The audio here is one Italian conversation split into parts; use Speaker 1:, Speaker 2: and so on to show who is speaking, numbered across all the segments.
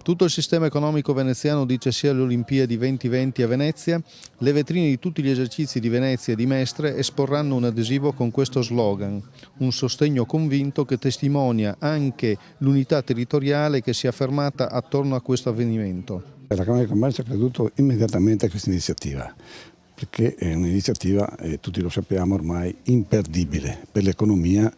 Speaker 1: Tutto il sistema economico veneziano dice sì alle Olimpiadi 2020 a Venezia. Le vetrine di tutti gli esercizi di Venezia e di Mestre esporranno un adesivo con questo slogan, un sostegno convinto che testimonia anche l'unità territoriale che si è affermata attorno a questo avvenimento.
Speaker 2: La Camera di Commercio ha creduto immediatamente a questa iniziativa, perché è un'iniziativa, tutti lo sappiamo ormai, imperdibile per l'economia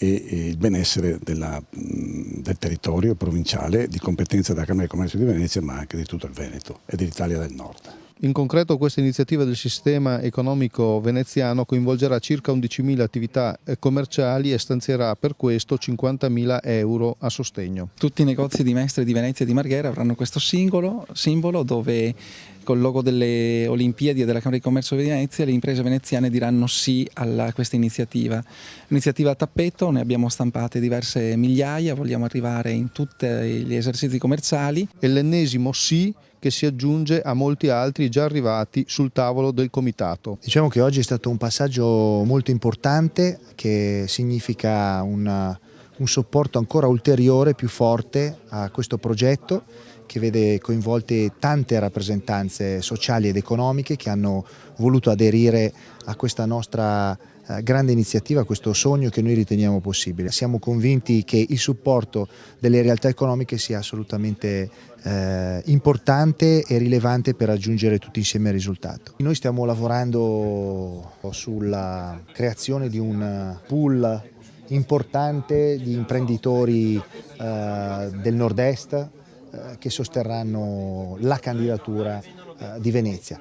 Speaker 2: e il benessere del territorio provinciale di competenza della Camera di Commercio di Venezia, ma anche di tutto il Veneto e dell'Italia del Nord.
Speaker 1: In concreto questa iniziativa del sistema economico veneziano coinvolgerà circa 11.000 attività commerciali e stanzierà per questo 50.000 euro a sostegno.
Speaker 3: Tutti i negozi di Mestre, di Venezia e di Marghera avranno questo simbolo dove col logo delle Olimpiadi e della Camera di Commercio di Venezia le imprese veneziane diranno sì a questa iniziativa. Iniziativa a tappeto, ne abbiamo stampate diverse migliaia, vogliamo arrivare in tutti gli esercizi commerciali.
Speaker 1: È l'ennesimo sì che si aggiunge a molti altri già arrivati sul tavolo del comitato.
Speaker 4: Diciamo che oggi è stato un passaggio molto importante che significa un supporto ancora ulteriore, più forte a questo progetto che vede coinvolte tante rappresentanze sociali ed economiche che hanno voluto aderire a questa nostra grande iniziativa, a questo sogno che noi riteniamo possibile. Siamo convinti che il supporto delle realtà economiche sia assolutamente importante e rilevante per raggiungere tutti insieme il risultato. Noi stiamo lavorando sulla creazione di un pool importante di imprenditori del nord-est che sosterranno la candidatura di Venezia.